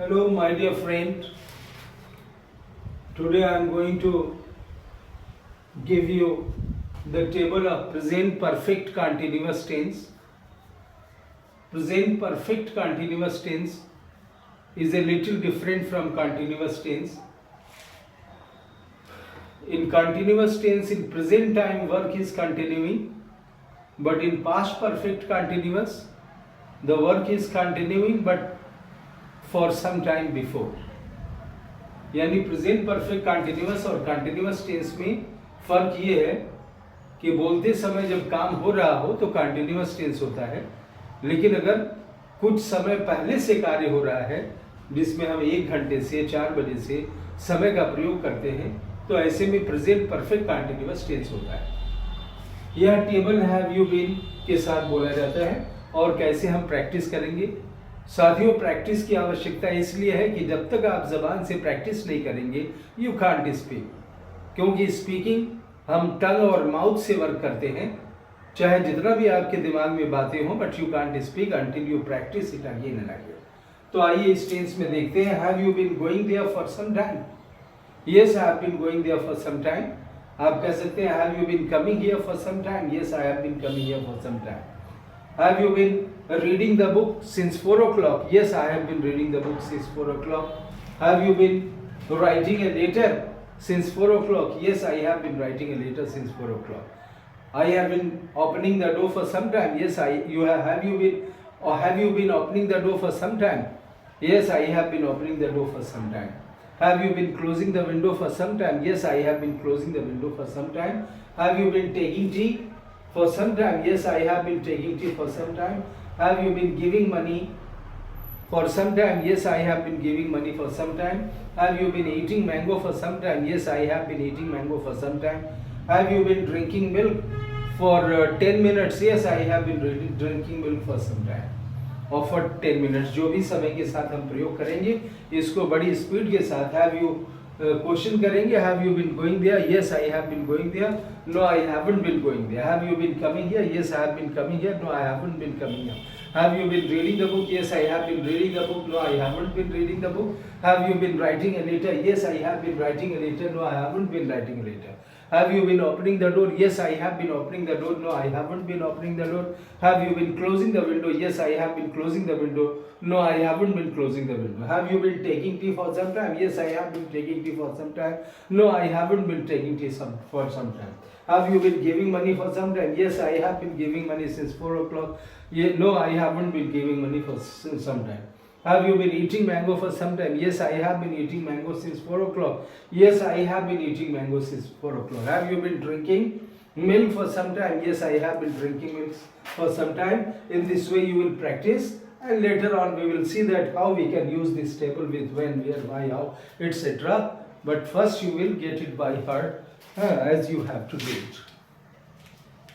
Hello, my dear friend. Today I am going to give you the table of present perfect continuous tense. Present perfect continuous tense is a little different from continuous tense. In continuous tense, in present time, work is continuing, but in past perfect continuous, the work is continuing but for some time before. यानी present perfect continuous और continuous tense में फर्क ये है कि बोलते समय जब काम हो रहा हो तो कंटिन्यूअस टेंस होता है, लेकिन अगर कुछ समय पहले से कार्य हो रहा है जिसमें हम 1 घंटे से 4 बजे से समय का प्रयोग करते हैं तो ऐसे में प्रेजेंट परफेक्ट कंटिन्यूअस टेंस होता है। यह टेबल हैव यू बीन के साथ बोला जाता है। और कैसे हम प्रैक्टिस करेंगे साथियों? प्रैक्टिस की आवश्यकता इसलिए है कि जब तक आप जबान से प्रैक्टिस नहीं करेंगे यू कांट स्पीक, क्योंकि स्पीकिंग हम टंग और माउथ से वर्क करते हैं, चाहे जितना भी आपके दिमाग में बातें हों, but you can't speak until you practice it again and again. तो आइए इस टेंस में देखते हैं। Have you been going there for some time? Yes I have been going there for some time. आप कह सकते हैं have you been coming here for some time? Yes I have been coming here for some time. Have you been reading the book since 4 o'clock? Yes, I have been reading the book since 4 o'clock. Have you been writing a letter since 4 o'clock? Yes, I have been writing a letter since 4 o'clock. I have been opening the door for some time. Yes, have you been opening the door for some time? Yes, I have been opening the door for some time. Have you been closing the window for some time? Yes, I have been closing the window for some time. Have you been taking tea for some time? Yes, I have been taking tea for some time. Have you been giving money for some time? Yes, I have been giving money for some time. Have you been eating mango for some time? Yes, I have been eating mango for some time. Have you been drinking milk for 10 minutes? Yes, I have been drinking milk for some time. और for 10 minutes जो भी समय के साथ हम प्रयोग करेंगे इसको बड़ी स्पीड के साथ हैव यू क्वेश्चन करेंगे। Have you been going there? Yes I have been going there. No I haven't been going there. Have you been coming here? Yes I have been coming here. No I haven't been coming here. Have you been reading the book? Yes I have been reading the book. No I haven't been reading the book. Have you been writing a letter? Yes I have been writing a letter. No I haven't been writing a letter. Have you been opening the door? Yes, I have been opening the door. No, I haven't been opening the door. Have you been closing the window? Yes, I have been closing the window. No, I haven't been closing the window. Have you been taking tea for some time? Yes, I have been taking tea for some time. No, I haven't been taking tea for some time. Have you been giving money for some time? Yes, I have been giving money since 4 o'clock. No, I haven't been giving money for some time. Have you been eating mango for some time? Yes, I have been eating mango since 4 o'clock. Yes, I have been eating mango since 4 o'clock. Have you been drinking milk for some time? Yes, I have been drinking milk for some time. In this way you will practice, and later on we will see that how we can use this table with when, where, why, how, etc. But first you will get it by heart as you have to do it.